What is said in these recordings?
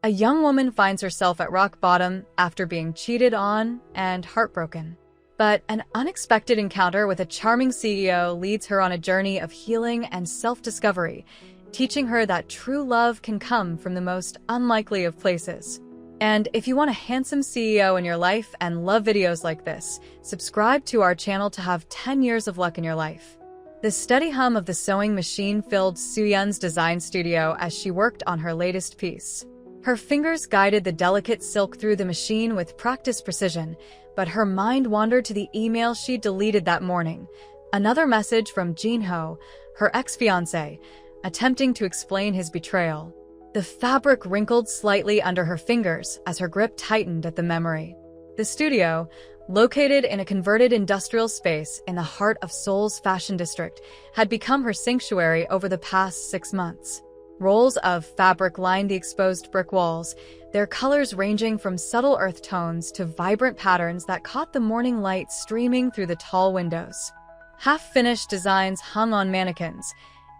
A young woman finds herself at rock bottom after being cheated on and heartbroken. But an unexpected encounter with a charming CEO leads her on a journey of healing and self-discovery, teaching her that true love can come from the most unlikely of places. And if you want a handsome CEO in your life and love videos like this, subscribe to our channel to have 10 years of luck in your life. The steady hum of the sewing machine filled Soo-yeon's design studio as she worked on her latest piece. Her fingers guided the delicate silk through the machine with practiced precision, but her mind wandered to the email she deleted that morning. Another message from Jin-ho, her ex-fiancé, attempting to explain his betrayal. The fabric wrinkled slightly under her fingers as her grip tightened at the memory. The studio, located in a converted industrial space in the heart of Seoul's fashion district, had become her sanctuary over the past 6 months. Rolls of fabric lined the exposed brick walls, their colors ranging from subtle earth tones to vibrant patterns that caught the morning light streaming through the tall windows. Half-finished designs hung on mannequins,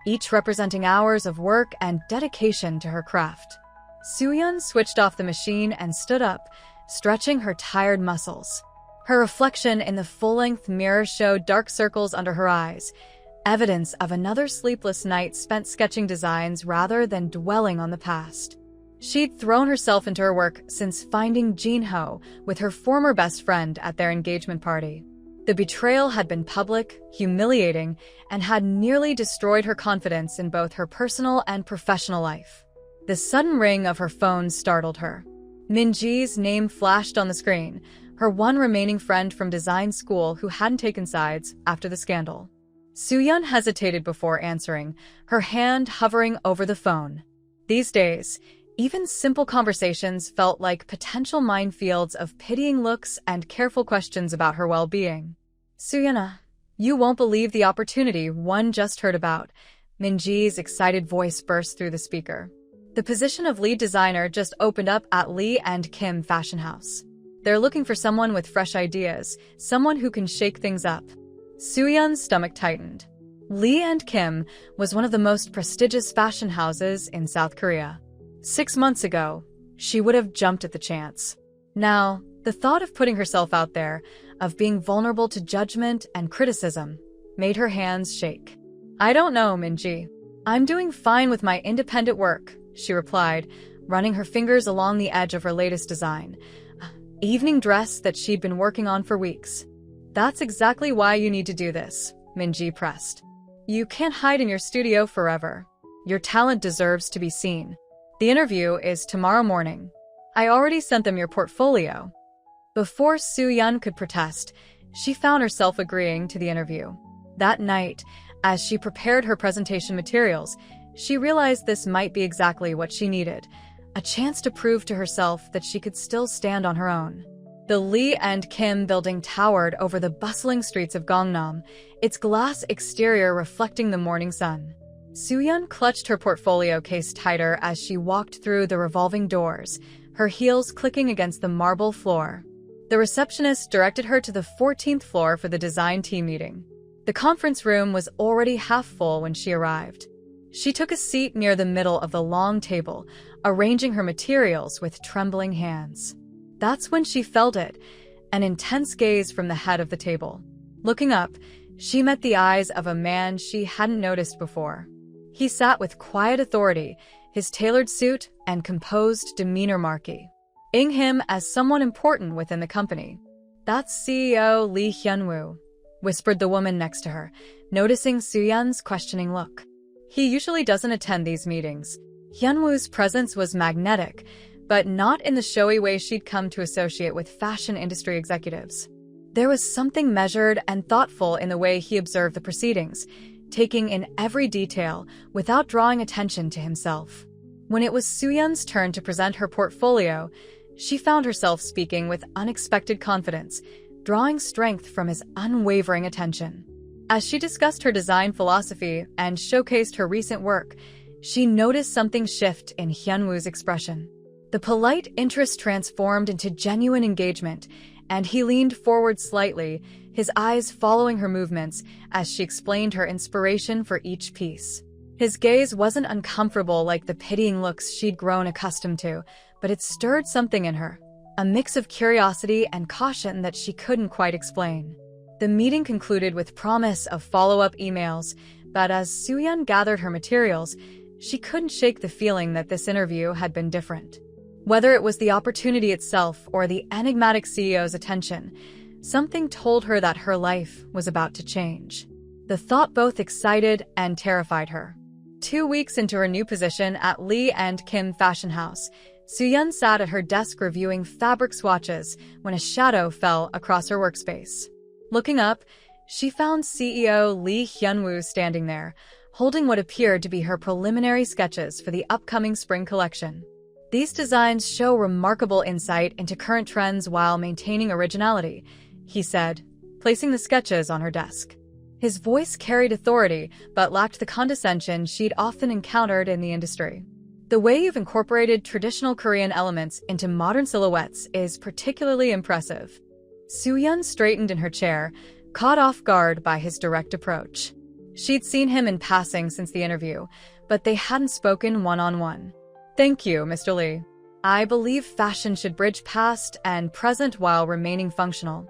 each representing hours of work and dedication to her craft. Soo-yeon switched off the machine and stood up, stretching her tired muscles. Her reflection in the full-length mirror showed dark circles under her eyes, evidence of another sleepless night spent sketching designs rather than dwelling on the past. She'd thrown herself into her work since finding Jin-ho with her former best friend at their engagement party. The betrayal had been public, humiliating, and had nearly destroyed her confidence in both her personal and professional life. The sudden ring of her phone startled her. Min-ji's name flashed on the screen, her one remaining friend from design school who hadn't taken sides after the scandal. Soo-yeon hesitated before answering, her hand hovering over the phone. These days, even simple conversations felt like potential minefields of pitying looks and careful questions about her well-being. Soo-yeon, you won't believe the opportunity one just heard about. Min-ji's excited voice burst through the speaker. The position of lead designer just opened up at Lee and Kim Fashion House. They're looking for someone with fresh ideas, someone who can shake things up. Soo-yeon's stomach tightened. Lee and Kim was one of the most prestigious fashion houses in South Korea. 6 months ago, she would have jumped at the chance. Now, the thought of putting herself out there, of being vulnerable to judgment and criticism, made her hands shake. I don't know, Min-ji. I'm doing fine with my independent work, she replied, running her fingers along the edge of her latest design. Evening dress that she'd been working on for weeks. That's exactly why you need to do this, Min-ji pressed. You can't hide in your studio forever. Your talent deserves to be seen. The interview is tomorrow morning. I already sent them your portfolio. Before Soo-yeon could protest, she found herself agreeing to the interview. That night, as she prepared her presentation materials, she realized this might be exactly what she needed, a chance to prove to herself that she could still stand on her own. The Lee and Kim building towered over the bustling streets of Gangnam, its glass exterior reflecting the morning sun. Soo-yeon clutched her portfolio case tighter as she walked through the revolving doors, her heels clicking against the marble floor. The receptionist directed her to the 14th floor for the design team meeting. The conference room was already half full when she arrived. She took a seat near the middle of the long table, arranging her materials with trembling hands. That's when she felt it, an intense gaze from the head of the table. Looking up, she met the eyes of a man she hadn't noticed before. He sat with quiet authority, his tailored suit and composed demeanor marquee him as someone important within the company. That's CEO Lee Hyun-woo, whispered the woman next to her, noticing Soo-yeon's questioning look. He usually doesn't attend these meetings. Hyun-woo's presence was magnetic, but not in the showy way she'd come to associate with fashion industry executives. There was something measured and thoughtful in the way he observed the proceedings, taking in every detail without drawing attention to himself. When it was Soo-yeon's turn to present her portfolio, she found herself speaking with unexpected confidence, drawing strength from his unwavering attention. As she discussed her design philosophy and showcased her recent work, she noticed something shift in Hyun-woo's expression. The polite interest transformed into genuine engagement, and he leaned forward slightly, his eyes following her movements as she explained her inspiration for each piece. His gaze wasn't uncomfortable like the pitying looks she'd grown accustomed to, but it stirred something in her, a mix of curiosity and caution that she couldn't quite explain. The meeting concluded with promise of follow-up emails, but as Soo-yeon gathered her materials, she couldn't shake the feeling that this interview had been different. Whether it was the opportunity itself or the enigmatic CEO's attention, something told her that her life was about to change. The thought both excited and terrified her. 2 weeks into her new position at Lee & Kim Fashion House, Soo-yeon sat at her desk reviewing fabric swatches when a shadow fell across her workspace. Looking up, she found CEO Lee Hyun-woo standing there, holding what appeared to be her preliminary sketches for the upcoming spring collection. These designs show remarkable insight into current trends while maintaining originality, he said, placing the sketches on her desk. His voice carried authority, but lacked the condescension she'd often encountered in the industry. The way you've incorporated traditional Korean elements into modern silhouettes is particularly impressive. Soo-yeon straightened in her chair, caught off guard by his direct approach. She'd seen him in passing since the interview, but they hadn't spoken one-on-one. Thank you, Mr. Lee. I believe fashion should bridge past and present while remaining functional.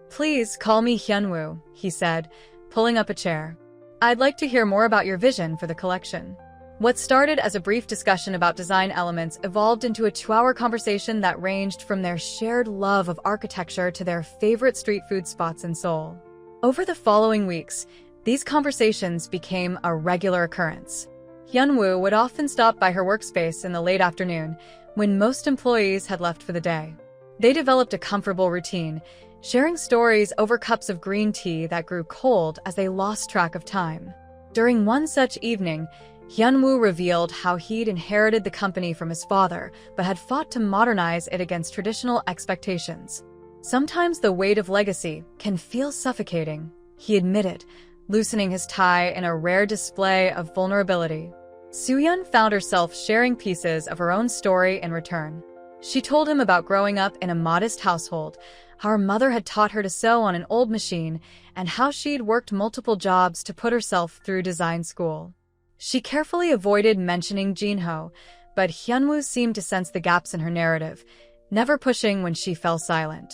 Please call me Hyun-woo, he said, pulling up a chair. I'd like to hear more about your vision for the collection. What started as a brief discussion about design elements evolved into a 2-hour conversation that ranged from their shared love of architecture to their favorite street food spots in Seoul. Over the following weeks, these conversations became a regular occurrence. Hyun-woo would often stop by her workspace in the late afternoon, when most employees had left for the day. They developed a comfortable routine, sharing stories over cups of green tea that grew cold as they lost track of time. During one such evening, Hyun-woo revealed how he'd inherited the company from his father, but had fought to modernize it against traditional expectations. Sometimes the weight of legacy can feel suffocating, he admitted, loosening his tie in a rare display of vulnerability. Soo-yeon found herself sharing pieces of her own story in return. She told him about growing up in a modest household, how her mother had taught her to sew on an old machine, and how she'd worked multiple jobs to put herself through design school. She carefully avoided mentioning Jinho, but Hyun-woo seemed to sense the gaps in her narrative, never pushing when she fell silent.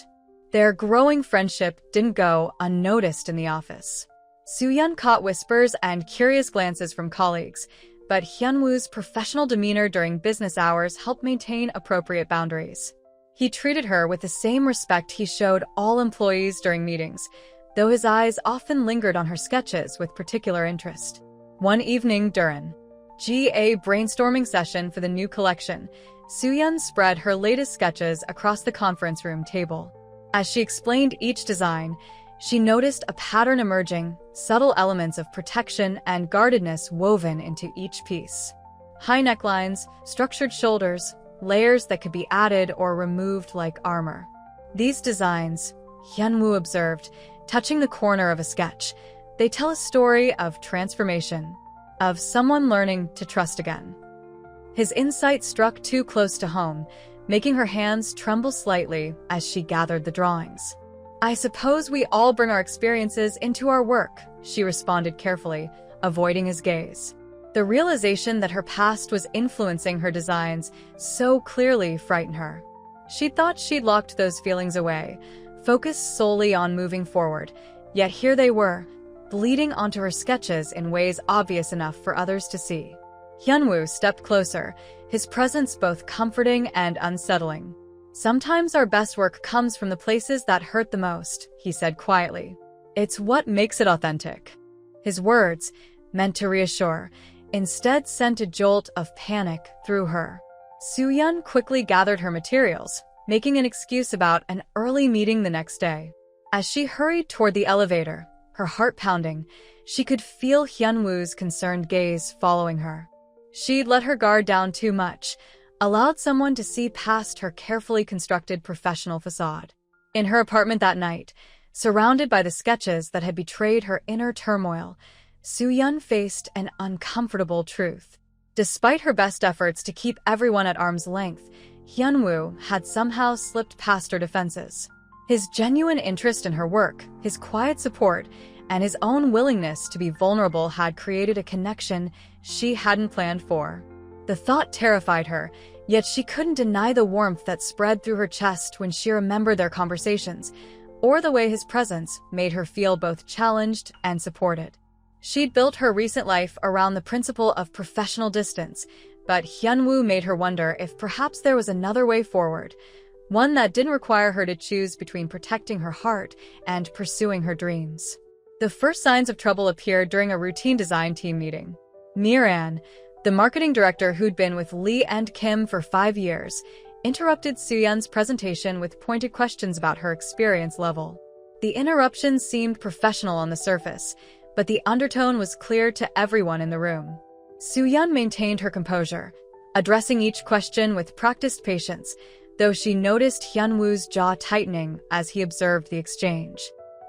Their growing friendship didn't go unnoticed in the office. Soo-yeon caught whispers and curious glances from colleagues, but Hyun-woo's professional demeanor during business hours helped maintain appropriate boundaries. He treated her with the same respect he showed all employees during meetings, though his eyes often lingered on her sketches with particular interest. One evening during a brainstorming session for the new collection, Soo-yeon spread her latest sketches across the conference room table. As she explained each design, she noticed a pattern emerging, subtle elements of protection and guardedness woven into each piece. High necklines, structured shoulders, layers that could be added or removed like armor. These designs, Hyun-woo observed, touching the corner of a sketch, they tell a story of transformation, of someone learning to trust again. His insight struck too close to home, making her hands tremble slightly as she gathered the drawings. I suppose we all bring our experiences into our work, she responded carefully, avoiding his gaze. The realization that her past was influencing her designs so clearly frightened her. She thought she'd locked those feelings away, focused solely on moving forward, yet here they were, bleeding onto her sketches in ways obvious enough for others to see. Hyun-woo stepped closer, his presence both comforting and unsettling. Sometimes our best work comes from the places that hurt the most, he said quietly. It's what makes it authentic. His words, meant to reassure, instead sent a jolt of panic through her. Soo-yeon quickly gathered her materials, making an excuse about an early meeting the next day. As she hurried toward the elevator, her heart pounding, she could feel Hyun-woo's concerned gaze following her. She'd let her guard down too much, allowed someone to see past her carefully constructed professional facade. In her apartment that night, surrounded by the sketches that had betrayed her inner turmoil, Soo-yeon faced an uncomfortable truth. Despite her best efforts to keep everyone at arm's length, Hyun-woo had somehow slipped past her defenses. His genuine interest in her work, his quiet support, and his own willingness to be vulnerable had created a connection she hadn't planned for. The thought terrified her, Yet she couldn't deny the warmth that spread through her chest when she remembered their conversations, or the way his presence made her feel both challenged and supported. She'd built her recent life around the principle of professional distance, but Hyunwoo made her wonder if perhaps there was another way forward, one that didn't require her to choose between protecting her heart and pursuing her dreams. The first signs of trouble appeared during a routine design team meeting. Miran, the marketing director who'd been with Lee and Kim for 5 years, interrupted Soo-yeon's presentation with pointed questions about her experience level. The interruption seemed professional on the surface, but the undertone was clear to everyone in the room. Soo-yeon maintained her composure, addressing each question with practiced patience, though she noticed Hyunwoo's jaw tightening as he observed the exchange.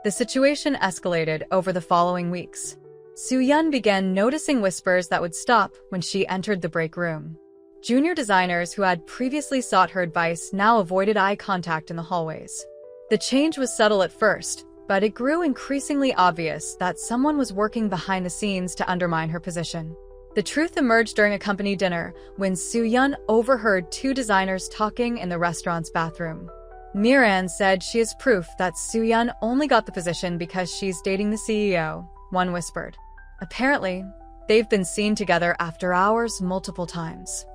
The situation escalated over the following weeks. Soo-yeon began noticing whispers that would stop when she entered the break room. Junior designers who had previously sought her advice now avoided eye contact in the hallways. The change was subtle at first, but it grew increasingly obvious that someone was working behind the scenes to undermine her position. The truth emerged during a company dinner when Soo-yeon overheard 2 designers talking in the restaurant's bathroom. Miran said she is proof that Soo-yeon only got the position because she's dating the CEO, one whispered. Apparently, they've been seen together after hours multiple times.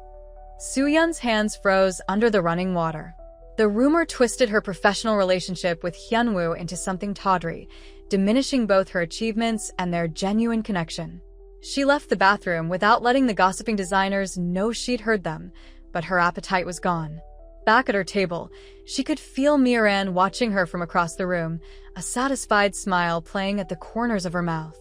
Soo-yeon's hands froze under the running water. The rumor twisted her professional relationship with Hyunwoo into something tawdry, diminishing both her achievements and their genuine connection. She left the bathroom without letting the gossiping designers know she'd heard them, but her appetite was gone. Back at her table, she could feel Miran watching her from across the room, a satisfied smile playing at the corners of her mouth.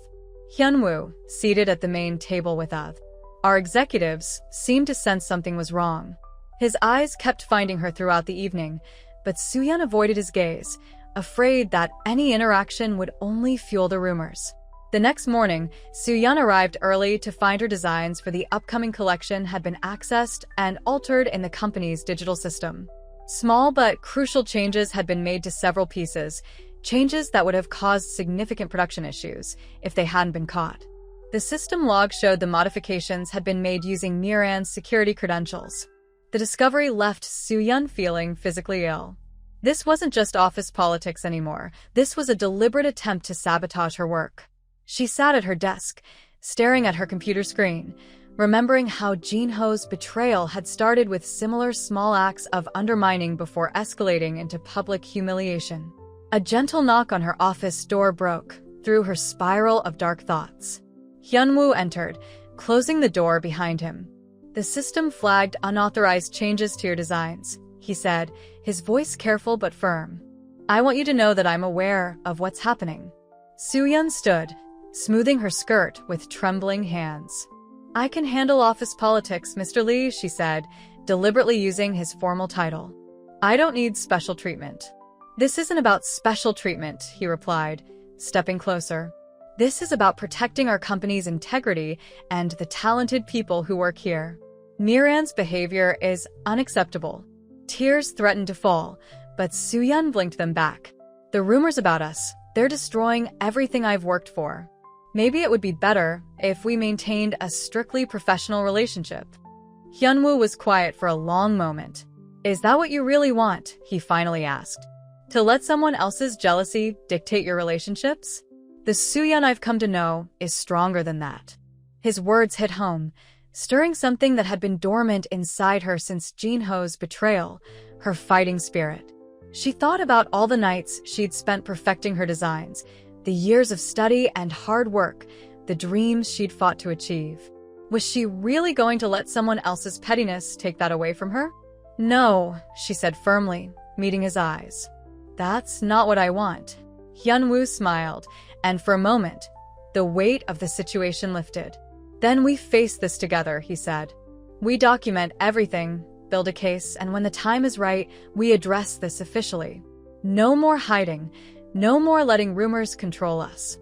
Hyunwoo, seated at the main table with our executives, seemed to sense something was wrong. His eyes kept finding her throughout the evening, but Soo-yeon avoided his gaze, afraid that any interaction would only fuel the rumors. The next morning, Soo-yeon arrived early to find her designs for the upcoming collection had been accessed and altered in the company's digital system. Small but crucial changes had been made to several pieces, changes that would have caused significant production issues if they hadn't been caught. The system log showed the modifications had been made using Miran's security credentials. The discovery left Soo-yeon feeling physically ill. This wasn't just office politics anymore. This was a deliberate attempt to sabotage her work. She sat at her desk, staring at her computer screen, remembering how Jin-ho's betrayal had started with similar small acts of undermining before escalating into public humiliation. A gentle knock on her office door broke through her spiral of dark thoughts. Hyunwoo entered, closing the door behind him. "The system flagged unauthorized changes to your designs," he said, his voice careful but firm. "I want you to know that I'm aware of what's happening." Soo-yeon stood, smoothing her skirt with trembling hands. "I can handle office politics, Mr. Lee," she said, deliberately using his formal title. "I don't need special treatment." "This isn't about special treatment," he replied, stepping closer. "This is about protecting our company's integrity and the talented people who work here." Miran's behavior is unacceptable. Tears threatened to fall, but Soo-yeon blinked them back. "The rumors about us, they're destroying everything I've worked for. Maybe it would be better if we maintained a strictly professional relationship." Hyunwoo was quiet for a long moment. "Is that what you really want?" he finally asked. "To let someone else's jealousy dictate your relationships? The Soo-yeon I've come to know is stronger than that." His words hit home, stirring something that had been dormant inside her since Jin-ho's betrayal, her fighting spirit. She thought about all the nights she'd spent perfecting her designs, the years of study and hard work, the dreams she'd fought to achieve. Was she really going to let someone else's pettiness take that away from her? "No," she said firmly, meeting his eyes. "That's not what I want." Hyunwoo smiled, and for a moment, the weight of the situation lifted. "Then we face this together," he said. "We document everything, build a case, and when the time is right, we address this officially. No more hiding, no more letting rumors control us."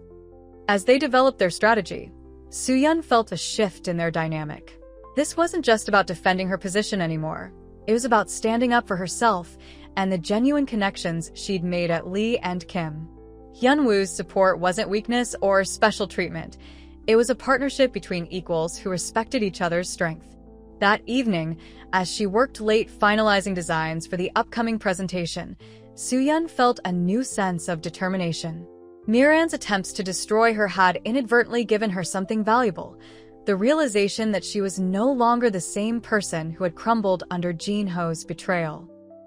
As they developed their strategy, Soo-yeon felt a shift in their dynamic. This wasn't just about defending her position anymore. It was about standing up for herself and the genuine connections she'd made at Lee and Kim. Hyunwoo's support wasn't weakness or special treatment. It was a partnership between equals who respected each other's strength. That evening, as she worked late finalizing designs for the upcoming presentation, Soo-yeon felt a new sense of determination. Miran's attempts to destroy her had inadvertently given her something valuable, the realization that she was no longer the same person who had crumbled under Jin-ho's betrayal.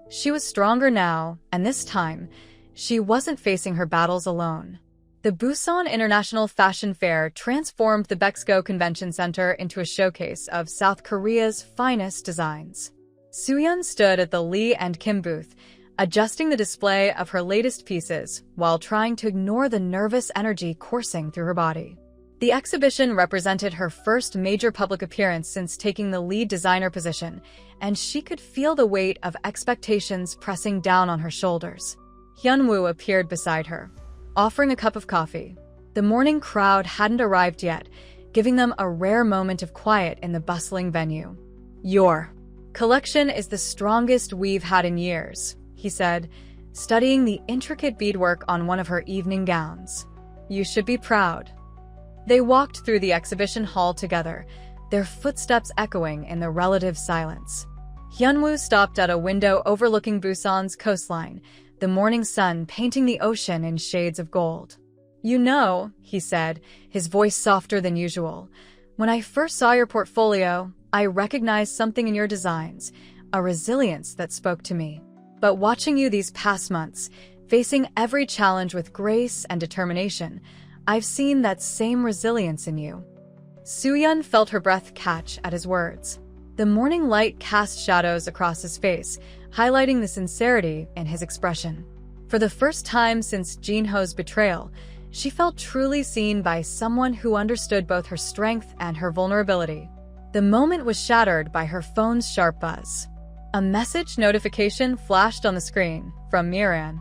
She was stronger now, and this time, she wasn't facing her battles alone. The Busan International Fashion Fair transformed the Bexco Convention Center into a showcase of South Korea's finest designs. Soo-yeon stood at the Lee and Kim booth, adjusting the display of her latest pieces while trying to ignore the nervous energy coursing through her body. The exhibition represented her first major public appearance since taking the lead designer position, and she could feel the weight of expectations pressing down on her shoulders. Hyun-woo appeared beside her, offering a cup of coffee. The morning crowd hadn't arrived yet, giving them a rare moment of quiet in the bustling venue. "Your collection is the strongest we've had in years," he said, studying the intricate beadwork on one of her evening gowns. "You should be proud." They walked through the exhibition hall together, their footsteps echoing in the relative silence. Hyun-woo stopped at a window overlooking Busan's coastline, the morning sun painting the ocean in shades of gold. "You know," he said, his voice softer than usual, "when I first saw your portfolio, I recognized something in your designs, a resilience that spoke to me. But watching you these past months, facing every challenge with grace and determination, I've seen that same resilience in you." Soo-yeon felt her breath catch at his words. The morning light cast shadows across his face, highlighting the sincerity in his expression. For the first time since Jin-ho's betrayal, she felt truly seen by someone who understood both her strength and her vulnerability. The moment was shattered by her phone's sharp buzz. A message notification flashed on the screen from Miran.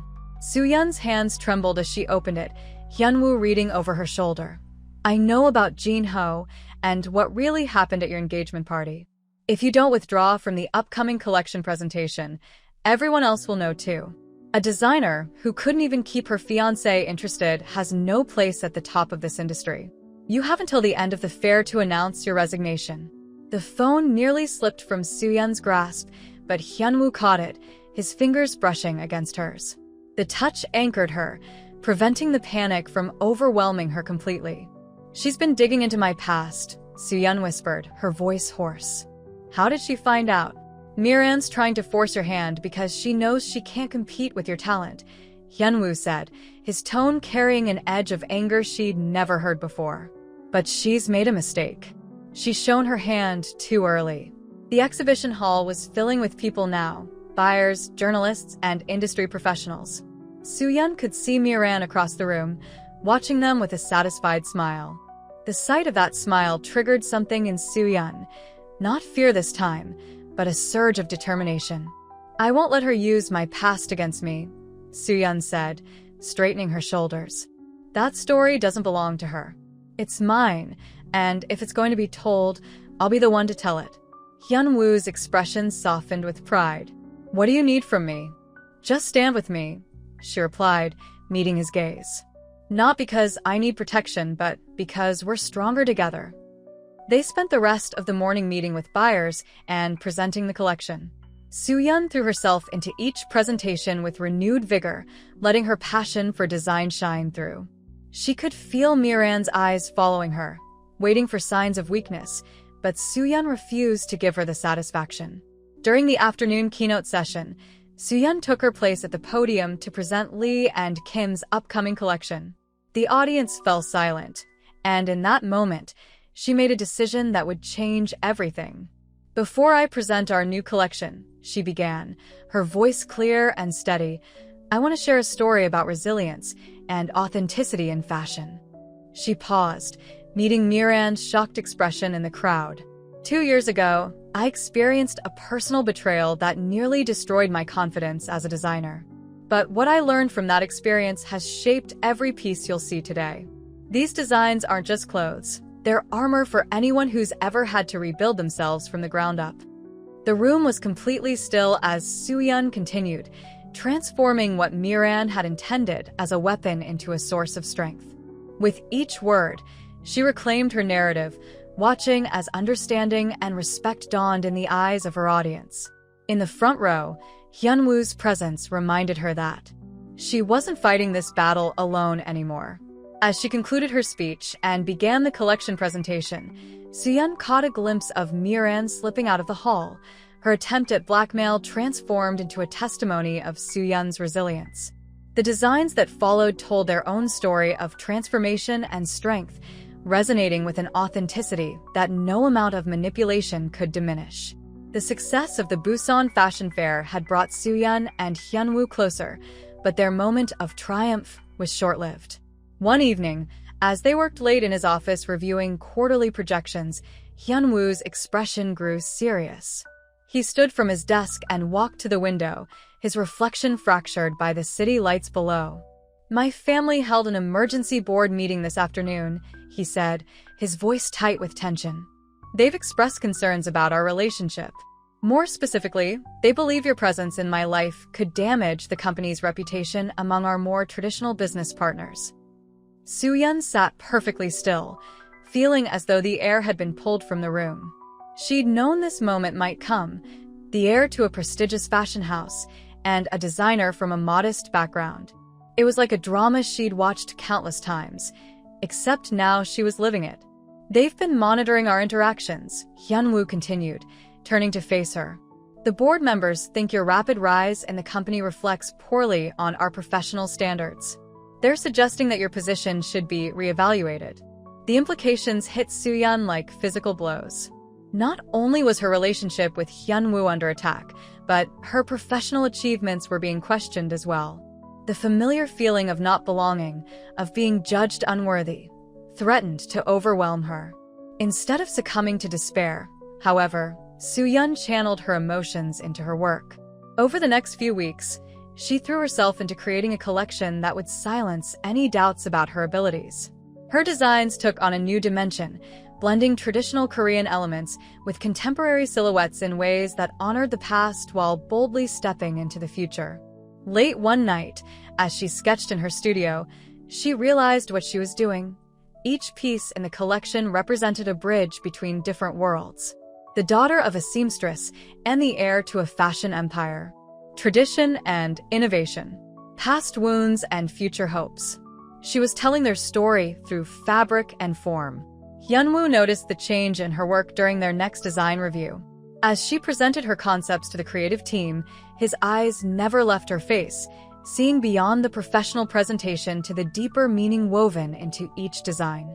Soo-yeon's hands trembled as she opened it, Hyun-woo reading over her shoulder. "I know about Jin-ho and what really happened at your engagement party. If you don't withdraw from the upcoming collection presentation, everyone else will know too. A designer who couldn't even keep her fiancé interested has no place at the top of this industry. You have until the end of the fair to announce your resignation." The phone nearly slipped from Soo-yeon's grasp, but Hyun-woo caught it, his fingers brushing against hers. The touch anchored her, preventing the panic from overwhelming her completely. "She's been digging into my past," Soo-yeon whispered, her voice hoarse. "How did she find out?" "Miran's trying to force your hand because she knows she can't compete with your talent," Hyun-woo said, his tone carrying an edge of anger she'd never heard before. "But she's made a mistake. She's shown her hand too early." The exhibition hall was filling with people now, buyers, journalists, and industry professionals. Soo-yeon could see Miran across the room, watching them with a satisfied smile. The sight of that smile triggered something in Soo-yeon, not fear this time, but a surge of determination. "I won't let her use my past against me," Soo-yeon said, straightening her shoulders. "That story doesn't belong to her. It's mine, and if it's going to be told, I'll be the one to tell it." Hyun-woo's expression softened with pride. "What do you need from me?" "Just stand with me," she replied, meeting his gaze. "Not because I need protection, but because we're stronger together." They spent the rest of the morning meeting with buyers and presenting the collection. Soo-yeon threw herself into each presentation with renewed vigor, letting her passion for design shine through. She could feel Miran's eyes following her, waiting for signs of weakness, but Soo-yeon refused to give her the satisfaction. During the afternoon keynote session, Soo-yeon took her place at the podium to present Lee and Kim's upcoming collection. The audience fell silent, and in that moment, she made a decision that would change everything. "Before I present our new collection," she began, her voice clear and steady, "I want to share a story about resilience and authenticity in fashion." She paused, meeting Miran's shocked expression in the crowd. 2 years ago, I experienced a personal betrayal that nearly destroyed my confidence as a designer. But what I learned from that experience has shaped every piece you'll see today. These designs aren't just clothes. They're armor for anyone who's ever had to rebuild themselves from the ground up. The room was completely still as Soo-yeon continued, transforming what Miran had intended as a weapon into a source of strength. With each word, she reclaimed her narrative, watching as understanding and respect dawned in the eyes of her audience. In the front row, Hyunwoo's presence reminded her that she wasn't fighting this battle alone anymore. As she concluded her speech and began the collection presentation, Soohyun caught a glimpse of Miran slipping out of the hall, her attempt at blackmail transformed into a testimony of Soohyun's resilience. The designs that followed told their own story of transformation and strength, resonating with an authenticity that no amount of manipulation could diminish. The success of the Busan Fashion Fair had brought Soohyun and Hyunwoo closer, but their moment of triumph was short-lived. One evening, as they worked late in his office reviewing quarterly projections, Hyunwoo's expression grew serious. He stood from his desk and walked to the window, his reflection fractured by the city lights below. "My family held an emergency board meeting this afternoon," he said, his voice tight with tension. "They've expressed concerns about our relationship. More specifically, they believe your presence in my life could damage the company's reputation among our more traditional business partners." Soohyun sat perfectly still, feeling as though the air had been pulled from the room. She'd known this moment might come, the heir to a prestigious fashion house and a designer from a modest background. It was like a drama she'd watched countless times, except now she was living it. "They've been monitoring our interactions," Hyunwoo continued, turning to face her. "The board members think your rapid rise in the company reflects poorly on our professional standards. They're suggesting that your position should be reevaluated." The implications hit Soohyun like physical blows. Not only was her relationship with Hyunwoo under attack, but her professional achievements were being questioned as well. The familiar feeling of not belonging, of being judged unworthy, threatened to overwhelm her. Instead of succumbing to despair, however, Soohyun channeled her emotions into her work. Over the next few weeks, she threw herself into creating a collection that would silence any doubts about her abilities. Her designs took on a new dimension, blending traditional Korean elements with contemporary silhouettes in ways that honored the past while boldly stepping into the future. Late one night, as she sketched in her studio, she realized what she was doing. Each piece in the collection represented a bridge between different worlds. The daughter of a seamstress and the heir to a fashion empire. Tradition and innovation. Past wounds and future hopes. She was telling their story through fabric and form. Hyunwoo noticed the change in her work during their next design review. As she presented her concepts to the creative team, his eyes never left her face, seeing beyond the professional presentation to the deeper meaning woven into each design.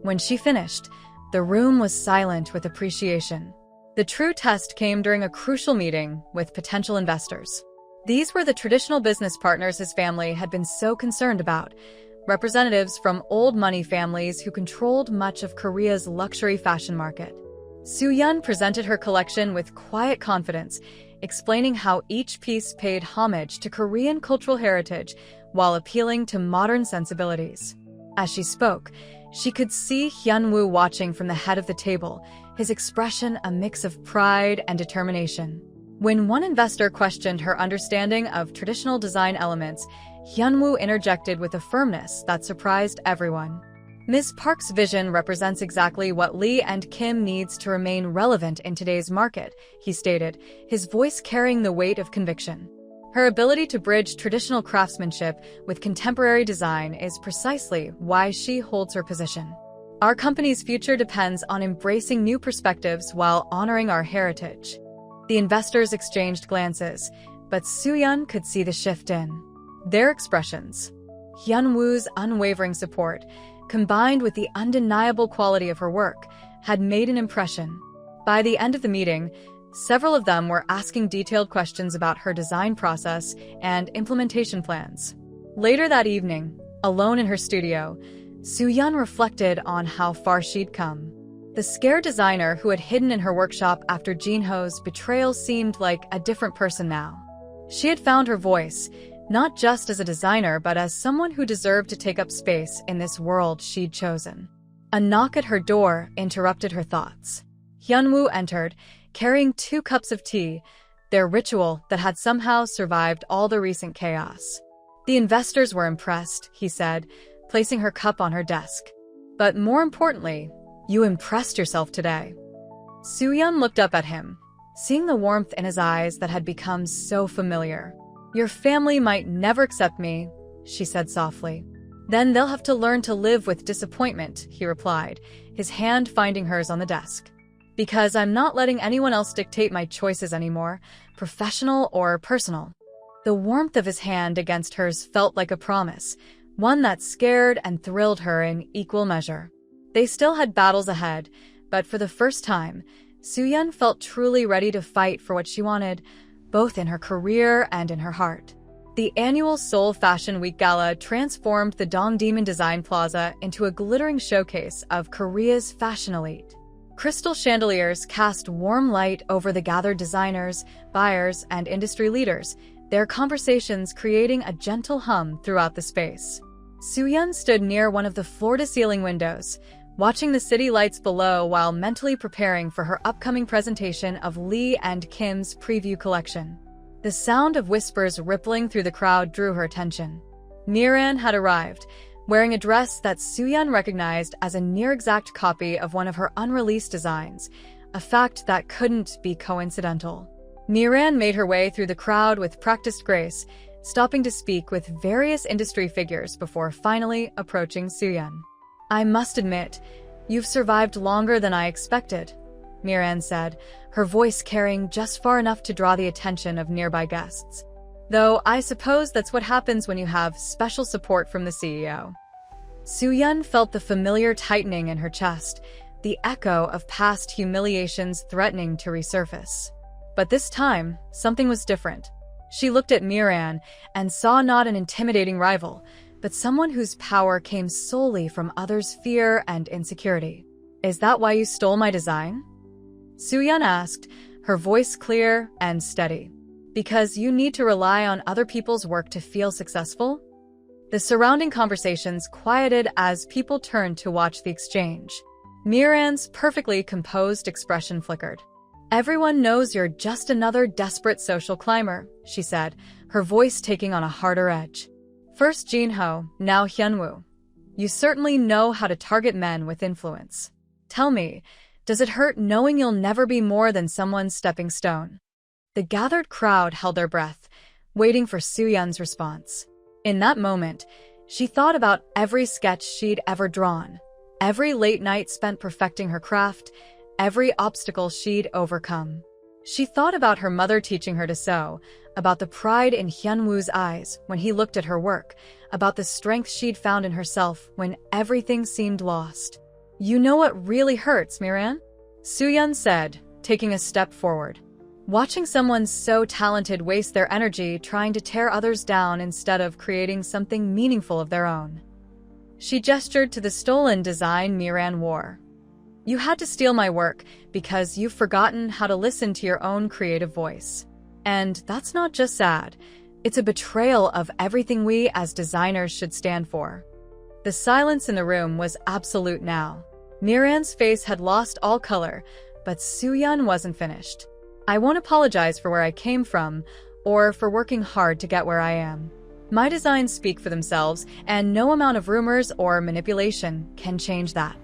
When she finished, the room was silent with appreciation. The true test came during a crucial meeting with potential investors. These were the traditional business partners his family had been so concerned about, representatives from old money families who controlled much of Korea's luxury fashion market. Soohyun presented her collection with quiet confidence, explaining how each piece paid homage to Korean cultural heritage while appealing to modern sensibilities. As she spoke, she could see Hyunwoo watching from the head of the table, his expression a mix of pride and determination. When one investor questioned her understanding of traditional design elements, Hyunwoo interjected with a firmness that surprised everyone. "Ms. Park's vision represents exactly what Lee and Kim needs to remain relevant in today's market," he stated, his voice carrying the weight of conviction. Her ability to bridge traditional craftsmanship with contemporary design is precisely why she holds her position. "Our company's future depends on embracing new perspectives while honoring our heritage." The investors exchanged glances, but Soohyun could see the shift in their expressions. Hyunwoo's unwavering support, combined with the undeniable quality of her work, had made an impression. By the end of the meeting, several of them were asking detailed questions about her design process and implementation plans. Later that evening, alone in her studio, Soohyun reflected on how far she'd come. The scared designer who had hidden in her workshop after Jinho's betrayal seemed like a different person now. She had found her voice, not just as a designer but as someone who deserved to take up space in this world she'd chosen. A knock at her door interrupted her thoughts. Hyunwoo entered, carrying 2 cups of tea, their ritual that had somehow survived all the recent chaos. "The investors were impressed," he said, placing her cup on her desk. "But more importantly, You impressed yourself today." Soo-yeon looked up at him, seeing the warmth in his eyes that had become so familiar. "Your family might never accept me," she said softly. "Then they'll have to learn to live with disappointment," he replied, his hand finding hers on the desk. "Because I'm not letting anyone else dictate my choices anymore, professional or personal." The warmth of his hand against hers felt like a promise, one that scared and thrilled her in equal measure. They still had battles ahead, but for the first time, Soo-yeon felt truly ready to fight for what she wanted, both in her career and in her heart. The annual Seoul Fashion Week Gala transformed the Dongdaemun Design Plaza into a glittering showcase of Korea's fashion elite. Crystal chandeliers cast warm light over the gathered designers, buyers, and industry leaders, their conversations creating a gentle hum throughout the space. Soo-yeon stood near one of the floor-to-ceiling windows, watching the city lights below while mentally preparing for her upcoming presentation of Lee and Kim's preview collection. The sound of whispers rippling through the crowd drew her attention. Miran had arrived, wearing a dress that Soo-yeon recognized as a near-exact copy of one of her unreleased designs, a fact that couldn't be coincidental. Miran made her way through the crowd with practiced grace, stopping to speak with various industry figures before finally approaching Soo-yeon. "I must admit, you've survived longer than I expected," Miran said, her voice carrying just far enough to draw the attention of nearby guests. "Though I suppose that's what happens when you have special support from the CEO." Soo-yeon felt the familiar tightening in her chest, the echo of past humiliations threatening to resurface. But this time, something was different. She looked at Miran and saw not an intimidating rival, but someone whose power came solely from others' fear and insecurity. "Is that why you stole my design?" Soo-yeon asked, her voice clear and steady. "Because you need to rely on other people's work to feel successful?" The surrounding conversations quieted as people turned to watch the exchange. Miran's perfectly composed expression flickered. "Everyone knows you're just another desperate social climber," she said, her voice taking on a harder edge. "First Jinho, now Hyunwoo. You certainly know how to target men with influence. Tell me, does it hurt knowing you'll never be more than someone's stepping stone?" The gathered crowd held their breath, waiting for Soo-yeon's response. In that moment, she thought about every sketch she'd ever drawn, every late night spent perfecting her craft, every obstacle she'd overcome. She thought about her mother teaching her to sew, about the pride in Hyunwoo's eyes when he looked at her work, about the strength she'd found in herself when everything seemed lost. "You know what really hurts, Miran?" Soo-yeon said, taking a step forward. "Watching someone so talented waste their energy trying to tear others down instead of creating something meaningful of their own." She gestured to the stolen design Miran wore. "You had to steal my work because you've forgotten how to listen to your own creative voice. And that's not just sad, it's a betrayal of everything we as designers should stand for." The silence in the room was absolute now. Miran's face had lost all color, but Soo-yeon wasn't finished. "I won't apologize for where I came from, or for working hard to get where I am. My designs speak for themselves, and no amount of rumors or manipulation can change that.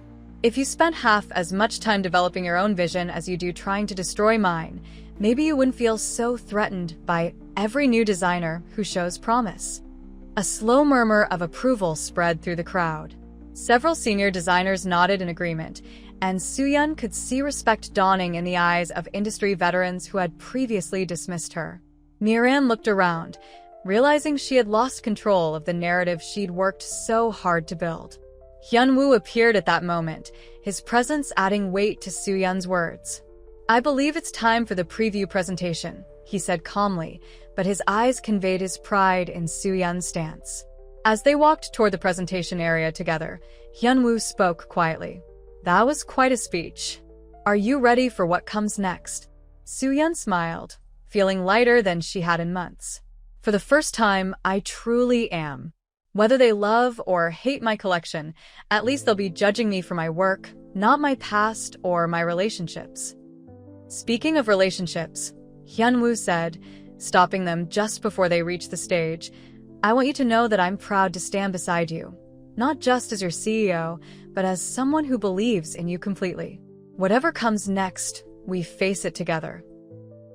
If you spent half as much time developing your own vision as you do trying to destroy mine, maybe you wouldn't feel so threatened by every new designer who shows promise." A slow murmur of approval spread through the crowd. Several senior designers nodded in agreement, and Soo-yeon could see respect dawning in the eyes of industry veterans who had previously dismissed her. Miran looked around, realizing she had lost control of the narrative she'd worked so hard to build. Hyunwoo appeared at that moment, his presence adding weight to Soo-yeon's words. "I believe it's time for the preview presentation," he said calmly, but his eyes conveyed his pride in Soo-yeon's stance. As they walked toward the presentation area together, Hyunwoo spoke quietly. "That was quite a speech. Are you ready for what comes next?" Soo-yeon smiled, feeling lighter than she had in months. "For the first time, I truly am. Whether they love or hate my collection, at least they'll be judging me for my work, not my past or my relationships." "Speaking of relationships," Hyunwoo said, stopping them just before they reached the stage, "I want you to know that I'm proud to stand beside you. not just as your CEO, but as someone who believes in you completely. Whatever comes next, we face it together.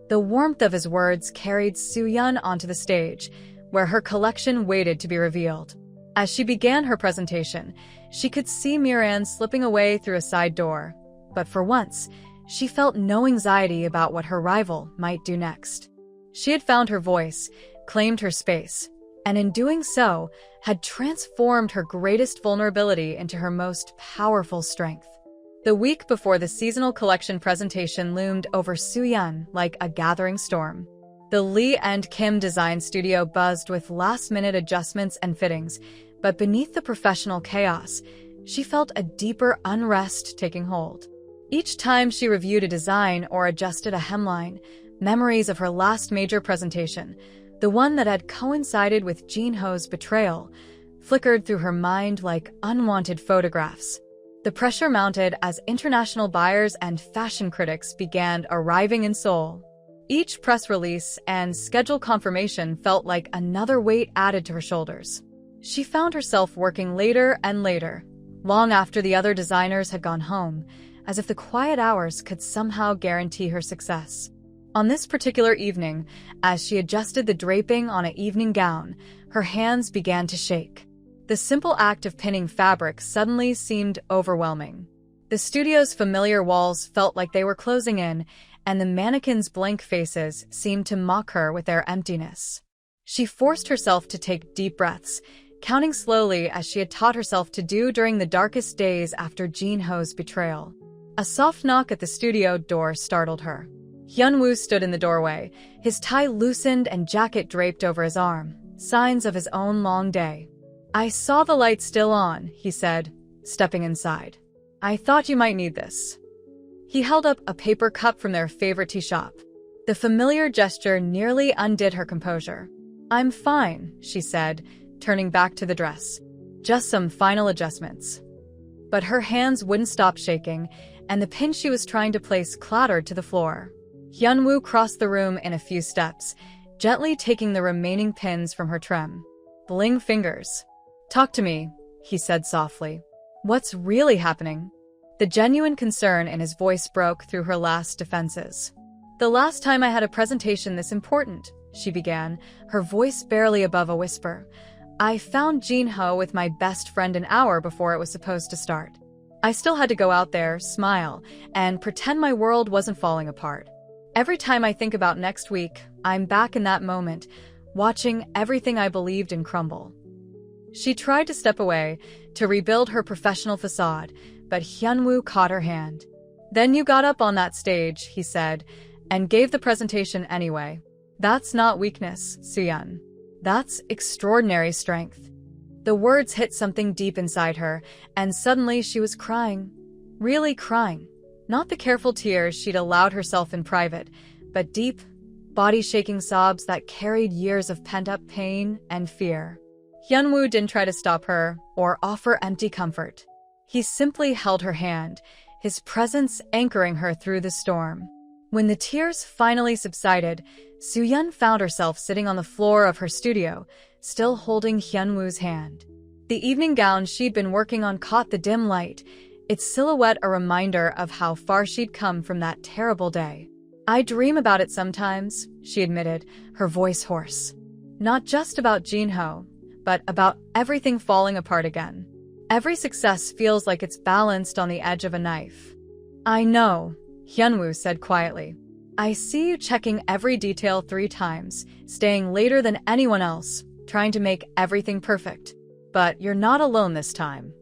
The warmth of his words carried Soo-yeon onto the stage, where her collection waited to be revealed. As she began her presentation, she could see Miran slipping away through a side door. But for once, she felt no anxiety about what her rival might do next. She had found her voice, claimed her space, and in doing so, had transformed her greatest vulnerability into her most powerful strength. The week before the seasonal collection presentation loomed over Soo-yeon like a gathering storm. The Lee and Kim design studio buzzed with last-minute adjustments and fittings, but beneath the professional chaos, she felt a deeper unrest taking hold. Each time she reviewed a design or adjusted a hemline, memories of her last major presentation, the one that had coincided with Jinho's betrayal, flickered through her mind like unwanted photographs. The pressure mounted as international buyers and fashion critics began arriving in Seoul. Each press release and schedule confirmation felt like another weight added to her shoulders. She found herself working later and later, long after the other designers had gone home, as if the quiet hours could somehow guarantee her success. On this particular evening, as she adjusted the draping on an evening gown, her hands began to shake. The simple act of pinning fabric suddenly seemed overwhelming. The studio's familiar walls felt like they were closing in, and the mannequins' blank faces seemed to mock her with their emptiness. She forced herself to take deep breaths, counting slowly as she had taught herself to do during the darkest days after Jinho's betrayal. A soft knock at the studio door startled her. Hyunwoo stood in the doorway, his tie loosened and jacket draped over his arm, signs of his own long day. "I saw the light still on," he said, stepping inside. "I thought you might need this." He held up a paper cup from their favorite tea shop. The familiar gesture nearly undid her composure. "I'm fine," she said, turning back to the dress. "Just some final adjustments." But her hands wouldn't stop shaking, and the pin she was trying to place clattered to the floor. Hyunwoo crossed the room in a few steps, gently taking the remaining pins from her trim. "Bling fingers." "Talk to me," he said softly. "What's really happening?" The genuine concern in his voice broke through her last defenses. "The last time I had a presentation this important," she began, her voice barely above a whisper, "I found Jinho with my best friend an hour before it was supposed to start. I still had to go out there, smile, and pretend my world wasn't falling apart. Every time I think about next week, I'm back in that moment, watching everything I believed in crumble." She tried to step away, to rebuild her professional facade, but Hyunwoo caught her hand. "Then you got up on that stage," he said, "and gave the presentation anyway. That's not weakness, Soo-yeon. That's extraordinary strength." The words hit something deep inside her, and suddenly she was crying. Really crying. Not the careful tears she'd allowed herself in private, but deep, body-shaking sobs that carried years of pent-up pain and fear. Hyunwoo didn't try to stop her or offer empty comfort. He simply held her hand, his presence anchoring her through the storm. When the tears finally subsided, Soo-yeon found herself sitting on the floor of her studio, still holding Hyunwoo's hand. The evening gown she'd been working on caught the dim light, its silhouette a reminder of how far she'd come from that terrible day. "I dream about it sometimes," she admitted, her voice hoarse. "Not just about Jinho, but about everything falling apart again. Every success feels like it's balanced on the edge of a knife." "I know," Hyunwoo said quietly. "I see you checking every detail 3 times, staying later than anyone else, trying to make everything perfect. But you're not alone this time."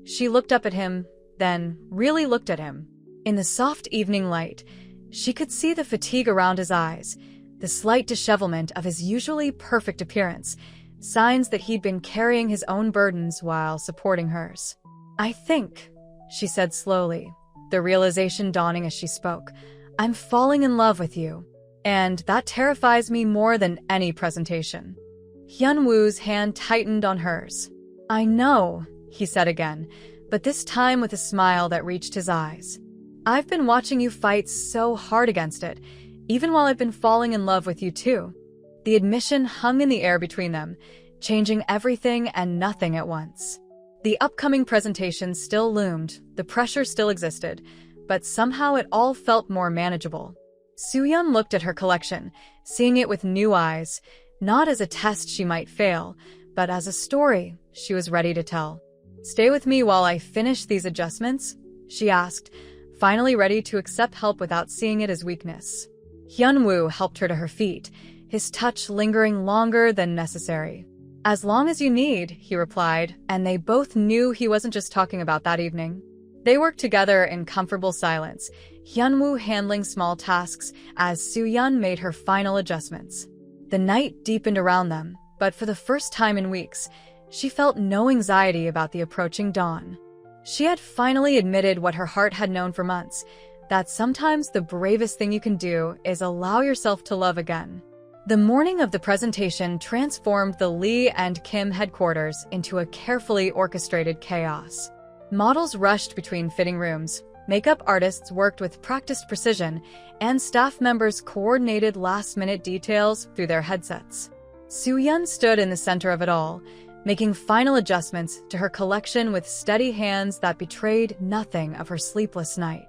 She looked up at him, then really looked at him. In the soft evening light, she could see the fatigue around his eyes, the slight dishevelment of his usually perfect appearance, signs that he'd been carrying his own burdens while supporting hers. "I think," she said slowly, the realization dawning as she spoke, "I'm falling in love with you. And that terrifies me more than any presentation." Hyunwoo's hand tightened on hers. "I know," he said again, but this time with a smile that reached his eyes. "I've been watching you fight so hard against it, even while I've been falling in love with you too." The admission hung in the air between them, changing everything and nothing at once. The upcoming presentation still loomed, the pressure still existed, but somehow it all felt more manageable. Soo-yeon looked at her collection, seeing it with new eyes, not as a test she might fail, but as a story she was ready to tell. "Stay with me while I finish these adjustments?" she asked, finally ready to accept help without seeing it as weakness. Hyunwoo helped her to her feet, his touch lingering longer than necessary. "As long as you need," he replied, and they both knew he wasn't just talking about that evening. They worked together in comfortable silence, Hyunwoo handling small tasks as Soo-yeon made her final adjustments. The night deepened around them, but for the first time in weeks, she felt no anxiety about the approaching dawn. She had finally admitted what her heart had known for months, that sometimes the bravest thing you can do is allow yourself to love again. The morning of the presentation transformed the Lee and Kim headquarters into a carefully orchestrated chaos. Models rushed between fitting rooms, makeup artists worked with practiced precision, and staff members coordinated last-minute details through their headsets. Soo-yeon stood in the center of it all, making final adjustments to her collection with steady hands that betrayed nothing of her sleepless night.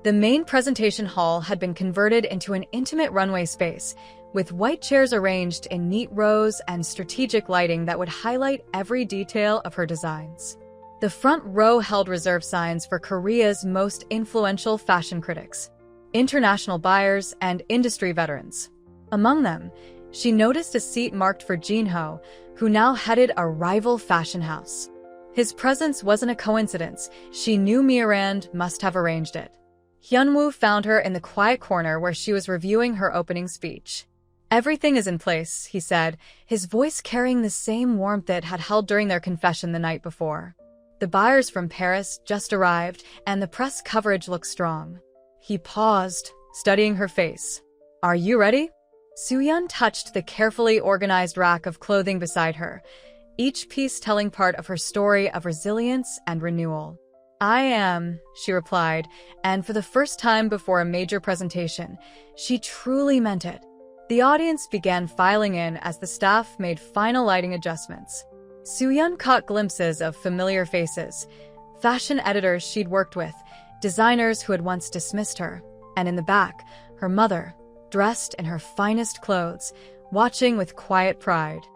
The main presentation hall had been converted into an intimate runway space, with white chairs arranged in neat rows and strategic lighting that would highlight every detail of her designs. The front row held reserve signs for Korea's most influential fashion critics, international buyers, and industry veterans. Among them, she noticed a seat marked for Jinho, who now headed a rival fashion house. His presence wasn't a coincidence. She knew Mirand must have arranged it. Hyunwoo found her in the quiet corner where she was reviewing her opening speech. "Everything is in place," he said, his voice carrying the same warmth it had held during their confession the night before. "The buyers from Paris just arrived, and the press coverage looks strong." He paused, studying her face. "Are you ready?" Soo-yeon touched the carefully organized rack of clothing beside her, each piece telling part of her story of resilience and renewal. "I am," she replied, and for the first time before a major presentation, she truly meant it. The audience began filing in as the staff made final lighting adjustments. Soo-yeon caught glimpses of familiar faces, fashion editors she'd worked with, designers who had once dismissed her, and in the back, her mother, dressed in her finest clothes, watching with quiet pride.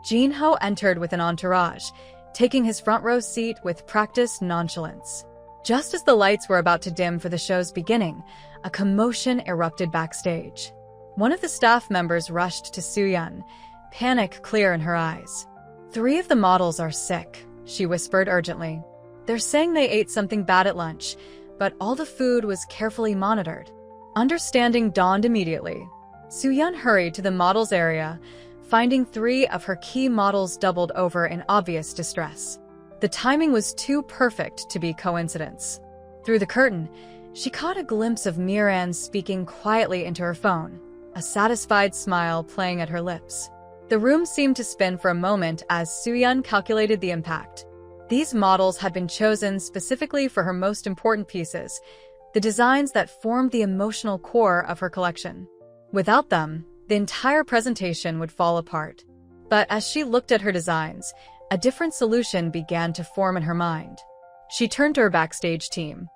Jinho entered with an entourage, taking his front row seat with practiced nonchalance. Just as the lights were about to dim for the show's beginning, a commotion erupted backstage. One of the staff members rushed to Soo-yeon, panic clear in her eyes. "3 of the models are sick," she whispered urgently. "They're saying they ate something bad at lunch, but all the food was carefully monitored." Understanding dawned immediately. Soo-yeon hurried to the models area, finding 3 of her key models doubled over in obvious distress. The timing was too perfect to be coincidence. Through the curtain, she caught a glimpse of Mirand speaking quietly into her phone, a satisfied smile playing at her lips. The room seemed to spin for a moment as Soo-yeon calculated the impact. These models had been chosen specifically for her most important pieces, the designs that formed the emotional core of her collection. Without them, the entire presentation would fall apart. But as she looked at her designs, a different solution began to form in her mind. She turned to her backstage team.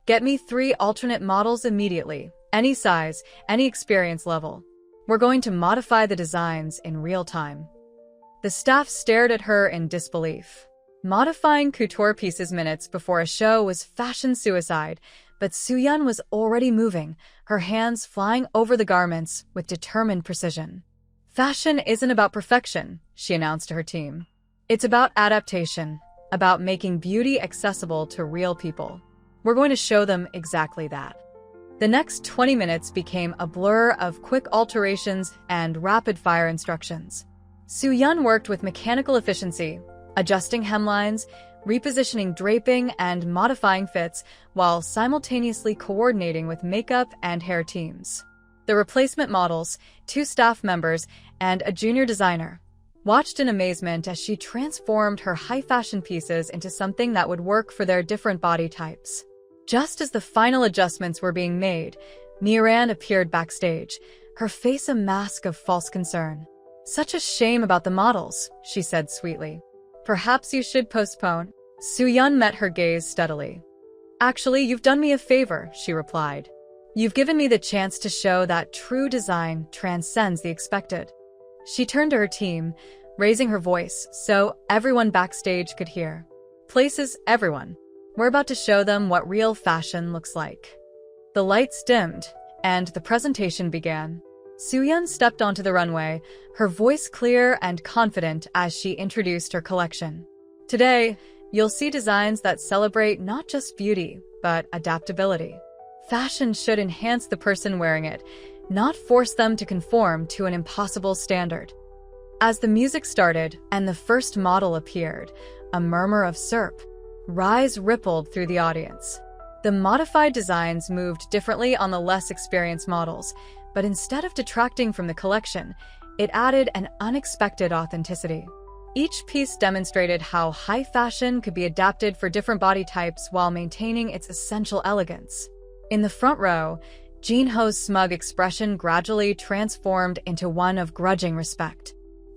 "Get me 3 alternate models immediately, any size, any experience level. We're going to modify the designs in real time." The staff stared at her in disbelief. Modifying couture pieces minutes before a show was fashion suicide, but Soo-yeon was already moving, her hands flying over the garments with determined precision. "Fashion isn't about perfection," she announced to her team. "It's about adaptation, about making beauty accessible to real people. We're going to show them exactly that." The next 20 minutes became a blur of quick alterations and rapid-fire instructions. Soo-yeon worked with mechanical efficiency, adjusting hemlines, repositioning draping, and modifying fits while simultaneously coordinating with makeup and hair teams. The replacement models, 2 staff members, and a junior designer watched in amazement as she transformed her high-fashion pieces into something that would work for their different body types. Just as the final adjustments were being made, Mirand appeared backstage, her face a mask of false concern. "Such a shame about the models," she said sweetly. "Perhaps you should postpone." Soo-yeon met her gaze steadily. "Actually, you've done me a favor," she replied. "You've given me the chance to show that true design transcends the expected." She turned to her team, raising her voice so everyone backstage could hear. "Places, everyone. We're about to show them what real fashion looks like." The lights dimmed, and the presentation began. Soo-yeon stepped onto the runway, her voice clear and confident as she introduced her collection. "Today, you'll see designs that celebrate not just beauty, but adaptability. Fashion should enhance the person wearing it, not force them to conform to an impossible standard." As the music started and the first model appeared, a murmur of surprise rippled through the audience. The modified designs moved differently on the less experienced models, but instead of detracting from the collection, it added an unexpected authenticity. Each piece demonstrated how high fashion could be adapted for different body types while maintaining its essential elegance. In the front row, Jinho's smug expression gradually transformed into one of grudging respect.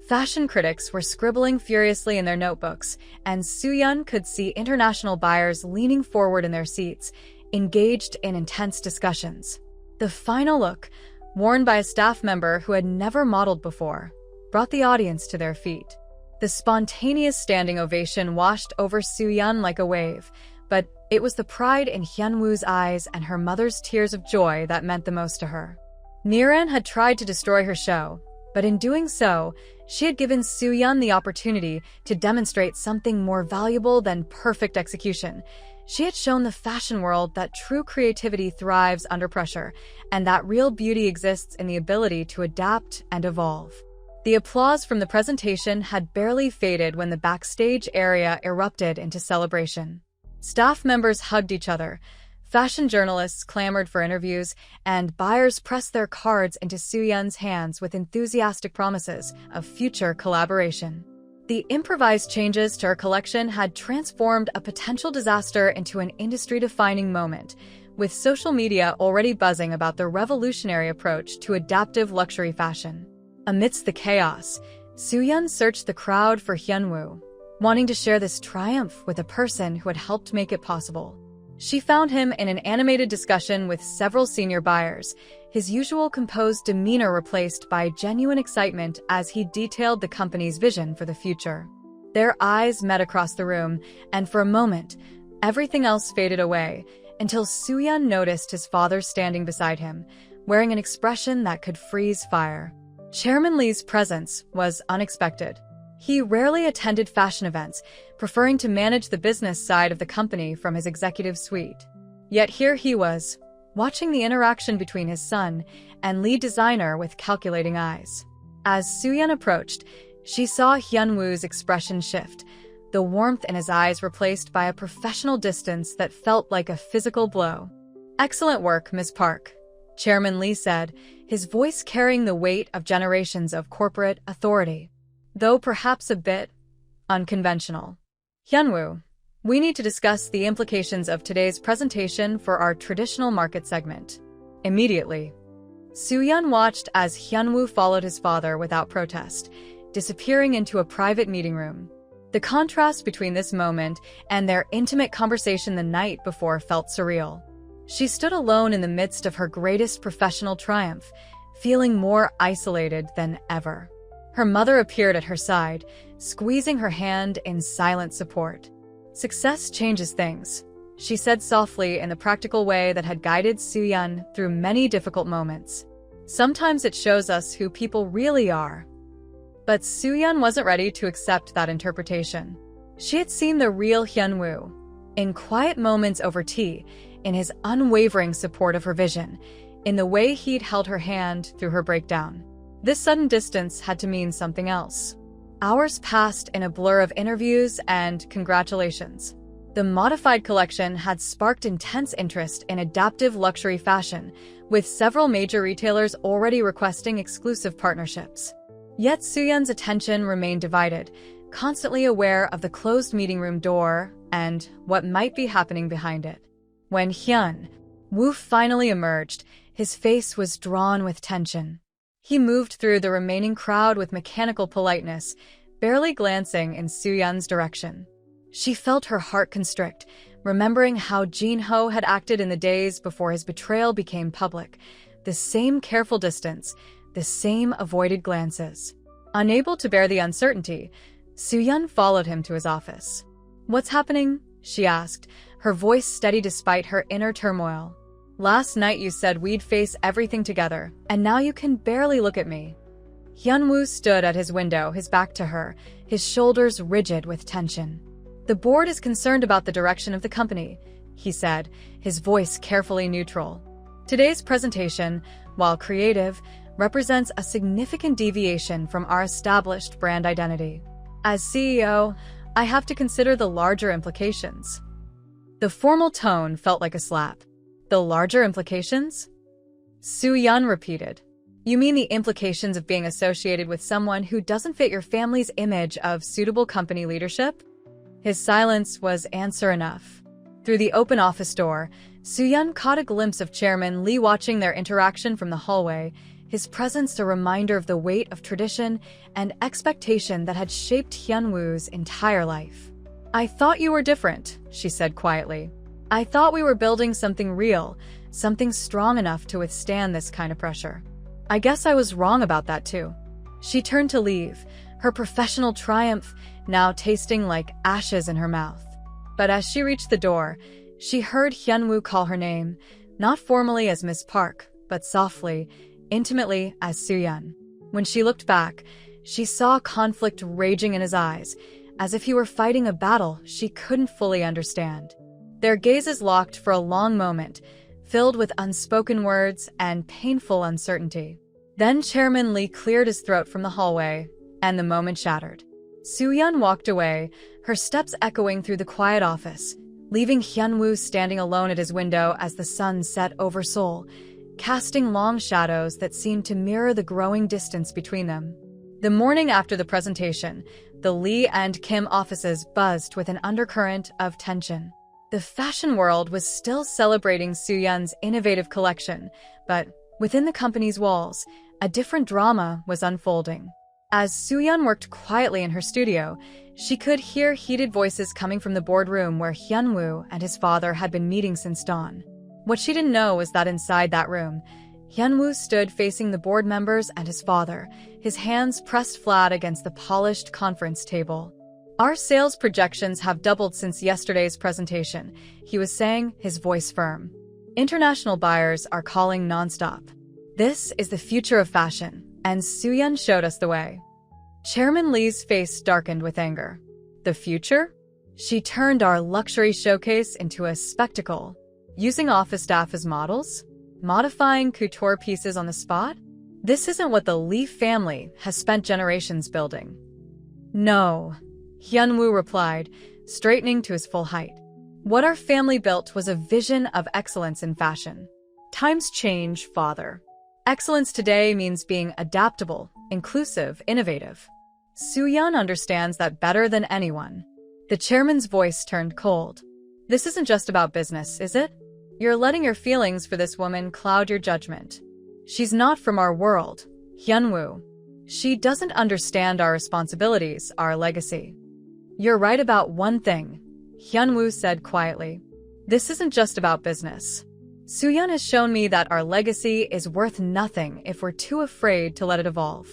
Fashion critics were scribbling furiously in their notebooks, and Soo-yeon could see international buyers leaning forward in their seats, engaged in intense discussions. The final look, worn by a staff member who had never modeled before, brought the audience to their feet. The spontaneous standing ovation washed over Soo-yeon like a wave, but it was the pride in Hyunwoo's eyes and her mother's tears of joy that meant the most to her. Miran had tried to destroy her show, but in doing so, she had given Soo-yeon the opportunity to demonstrate something more valuable than perfect execution. She had shown the fashion world that true creativity thrives under pressure, and that real beauty exists in the ability to adapt and evolve. The applause from the presentation had barely faded when the backstage area erupted into celebration. Staff members hugged each other, fashion journalists clamored for interviews, and buyers pressed their cards into Soo-yeon's hands with enthusiastic promises of future collaboration. The improvised changes to her collection had transformed a potential disaster into an industry-defining moment, with social media already buzzing about the revolutionary approach to adaptive luxury fashion. Amidst the chaos, Soo-yeon searched the crowd for Hyunwoo, wanting to share this triumph with a person who had helped make it possible. She found him in an animated discussion with several senior buyers, his usual composed demeanor replaced by genuine excitement as he detailed the company's vision for the future. Their eyes met across the room, and for a moment, everything else faded away, until Soo-yeon noticed his father standing beside him, wearing an expression that could freeze fire. Chairman Lee's presence was unexpected. He rarely attended fashion events, preferring to manage the business side of the company from his executive suite. Yet here he was, watching the interaction between his son and lead designer with calculating eyes. As Soo-yeon approached, she saw Hyunwoo's expression shift, the warmth in his eyes replaced by a professional distance that felt like a physical blow. "Excellent work, Ms. Park," Chairman Lee said, his voice carrying the weight of generations of corporate authority, though perhaps a bit unconventional. "Hyunwoo, we need to discuss the implications of today's presentation for our traditional market segment." Immediately, Soo-yeon watched as Hyunwoo followed his father without protest, disappearing into a private meeting room. The contrast between this moment and their intimate conversation the night before felt surreal. She stood alone in the midst of her greatest professional triumph, feeling more isolated than ever. Her mother appeared at her side, squeezing her hand in silent support. "Success changes things," she said softly in the practical way that had guided Soo-yeon through many difficult moments. "Sometimes it shows us who people really are." But Soo-yeon wasn't ready to accept that interpretation. She had seen the real Hyunwoo, in quiet moments over tea, in his unwavering support of her vision, in the way he'd held her hand through her breakdown. This sudden distance had to mean something else. Hours passed in a blur of interviews and congratulations. The modified collection had sparked intense interest in adaptive luxury fashion, with several major retailers already requesting exclusive partnerships. Yet Soo-yeon's attention remained divided, constantly aware of the closed meeting room door and what might be happening behind it. When Hyunwoo finally emerged, his face was drawn with tension. He moved through the remaining crowd with mechanical politeness, barely glancing in Soo-yeon's direction. She felt her heart constrict, remembering how Jin-ho had acted in the days before his betrayal became public. The same careful distance, the same avoided glances. Unable to bear the uncertainty, Soo-yeon followed him to his office. "What's happening?" she asked, her voice steady despite her inner turmoil. "Last night you said we'd face everything together, and now you can barely look at me." Hyun-woo stood at his window, his back to her, his shoulders rigid with tension. "The board is concerned about the direction of the company," he said, his voice carefully neutral. "Today's presentation, while creative, represents a significant deviation from our established brand identity. As CEO, I have to consider the larger implications." The formal tone felt like a slap. "The larger implications?" Soo-yeon repeated. "You mean the implications of being associated with someone who doesn't fit your family's image of suitable company leadership?" His silence was answer enough. Through the open office door, Soo-yeon caught a glimpse of Chairman Lee watching their interaction from the hallway, his presence a reminder of the weight of tradition and expectation that had shaped Hyun-woo's entire life. "I thought you were different," she said quietly. "I thought we were building something real, something strong enough to withstand this kind of pressure. I guess I was wrong about that too." She turned to leave, her professional triumph now tasting like ashes in her mouth. But as she reached the door, she heard Hyun-woo call her name, not formally as Miss Park, but softly, intimately as Soo-yeon. When she looked back, she saw conflict raging in his eyes, as if he were fighting a battle she couldn't fully understand. Their gazes locked for a long moment, filled with unspoken words and painful uncertainty. Then Chairman Lee cleared his throat from the hallway, and the moment shattered. Soo-yeon walked away, her steps echoing through the quiet office, leaving Hyun-woo standing alone at his window as the sun set over Seoul, casting long shadows that seemed to mirror the growing distance between them. The morning after the presentation, the Lee and Kim offices buzzed with an undercurrent of tension. The fashion world was still celebrating Soo-yeon's innovative collection, but within the company's walls, a different drama was unfolding. As Soo-yeon worked quietly in her studio, she could hear heated voices coming from the boardroom where Hyun-woo and his father had been meeting since dawn. What she didn't know was that inside that room, Hyun-woo stood facing the board members and his father, his hands pressed flat against the polished conference table. "Our sales projections have doubled since yesterday's presentation," he was saying, his voice firm. "International buyers are calling nonstop. This is the future of fashion, and Soo-yeon showed us the way." Chairman Lee's face darkened with anger. "The future?" "She turned our luxury showcase into a spectacle, using office staff as models, modifying couture pieces on the spot. This isn't what the Lee family has spent generations building." "No," Hyun-woo replied, straightening to his full height. "What our family built was a vision of excellence in fashion. Times change, father. Excellence today means being adaptable, inclusive, innovative. Soo-yeon understands that better than anyone." The chairman's voice turned cold. "This isn't just about business, is it? You're letting your feelings for this woman cloud your judgment. She's not from our world, Hyun-woo. She doesn't understand our responsibilities, our legacy." "You're right about one thing," Hyun-woo said quietly. "This isn't just about business. Soo-yeon has shown me that our legacy is worth nothing if we're too afraid to let it evolve.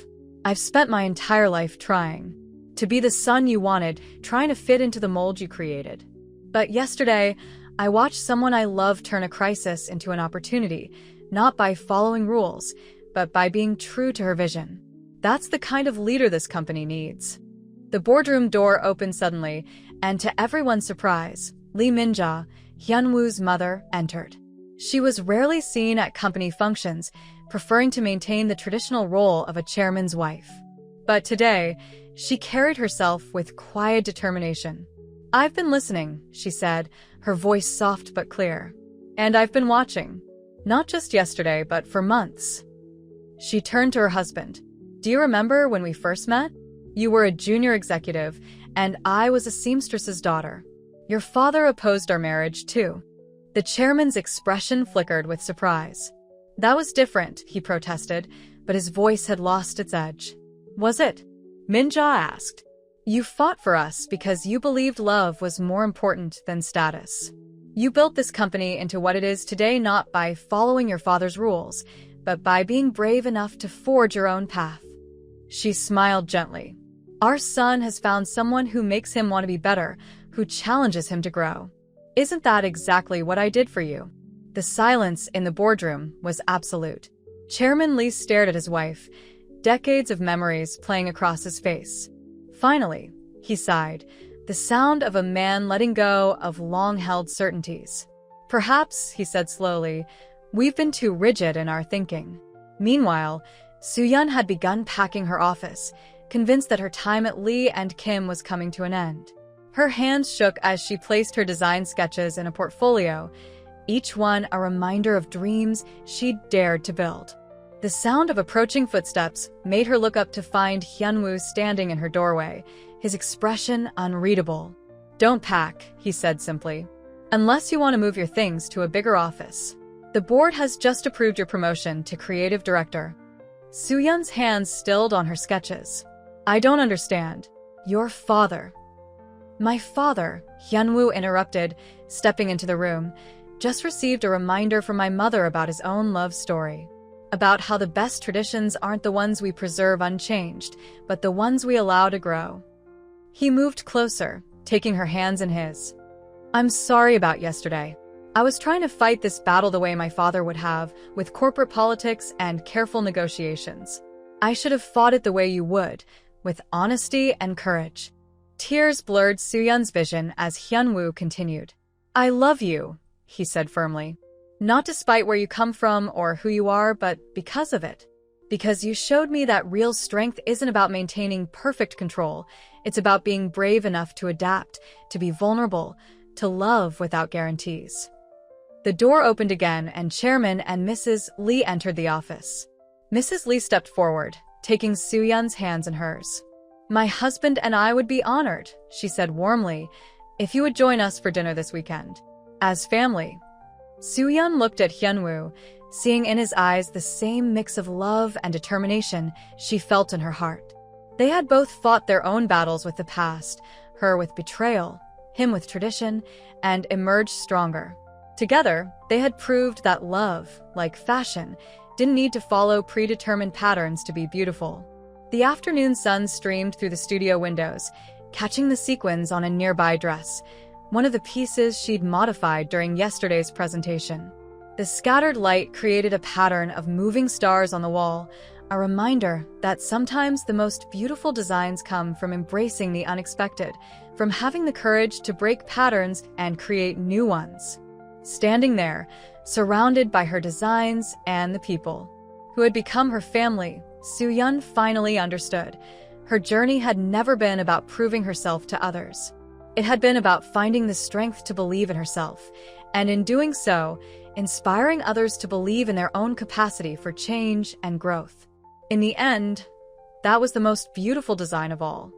I've spent my entire life trying to be the son you wanted, trying to fit into the mold you created. But yesterday, I watched someone I love turn a crisis into an opportunity, not by following rules, but by being true to her vision. That's the kind of leader this company needs." The boardroom door opened suddenly, and to everyone's surprise, Lee Min-ja, Hyun-woo's mother, entered. She was rarely seen at company functions, preferring to maintain the traditional role of a chairman's wife. But today, she carried herself with quiet determination. "I've been listening," she said, her voice soft but clear. "And I've been watching. Not just yesterday, but for months." She turned to her husband. "Do you remember when we first met? You were a junior executive, and I was a seamstress's daughter. Your father opposed our marriage, too." The chairman's expression flickered with surprise. "That was different," he protested, but his voice had lost its edge. "Was it?" Min-ja asked. You fought for us because you believed love was more important than status. You built this company into what it is today not by following your father's rules, but by being brave enough to forge your own path. She smiled gently. Our son has found someone who makes him want to be better, who challenges him to grow. Isn't that exactly what I did for you? The silence in the boardroom was absolute. Chairman Lee stared at his wife, decades of memories playing across his face. Finally, he sighed, the sound of a man letting go of long-held certainties. Perhaps, he said slowly, we've been too rigid in our thinking. Meanwhile, Soo-yeon had begun packing her office, convinced that her time at Lee and Kim was coming to an end. Her hands shook as she placed her design sketches in a portfolio, each one a reminder of dreams she'd dared to build. The sound of approaching footsteps made her look up to find Hyunwoo standing in her doorway, his expression unreadable. Don't pack, he said simply. Unless you want to move your things to a bigger office. The board has just approved your promotion to creative director. Soo-yeon's hands stilled on her sketches. I don't understand. Your father. My father, Hyunwoo interrupted, stepping into the room, just received a reminder from my mother about his own love story. About how the best traditions aren't the ones we preserve unchanged, but the ones we allow to grow. He moved closer, taking her hands in his. I'm sorry about yesterday. I was trying to fight this battle the way my father would have, with corporate politics and careful negotiations. I should have fought it the way you would, with honesty and courage. Tears blurred Soo-yeon's vision as Hyunwoo continued. I love you, he said firmly. Not despite where you come from or who you are, but because of it. Because you showed me that real strength isn't about maintaining perfect control. It's about being brave enough to adapt, to be vulnerable, to love without guarantees. The door opened again and Chairman and Mrs. Lee entered the office. Mrs. Lee stepped forward, taking Soo-yeon's hands in hers. My husband and I would be honored, she said warmly, if you would join us for dinner this weekend. As family. Soo-yeon looked at Hyunwoo, seeing in his eyes the same mix of love and determination she felt in her heart. They had both fought their own battles with the past, her with betrayal, him with tradition, and emerged stronger. Together, they had proved that love, like fashion, didn't need to follow predetermined patterns to be beautiful. The afternoon sun streamed through the studio windows, catching the sequins on a nearby dress, one of the pieces she'd modified during yesterday's presentation. The scattered light created a pattern of moving stars on the wall, a reminder that sometimes the most beautiful designs come from embracing the unexpected, from having the courage to break patterns and create new ones. Standing there, surrounded by her designs and the people who had become her family, Soo-yeon finally understood. Her journey had never been about proving herself to others. It had been about finding the strength to believe in herself, and in doing so, inspiring others to believe in their own capacity for change and growth. In the end, that was the most beautiful design of all.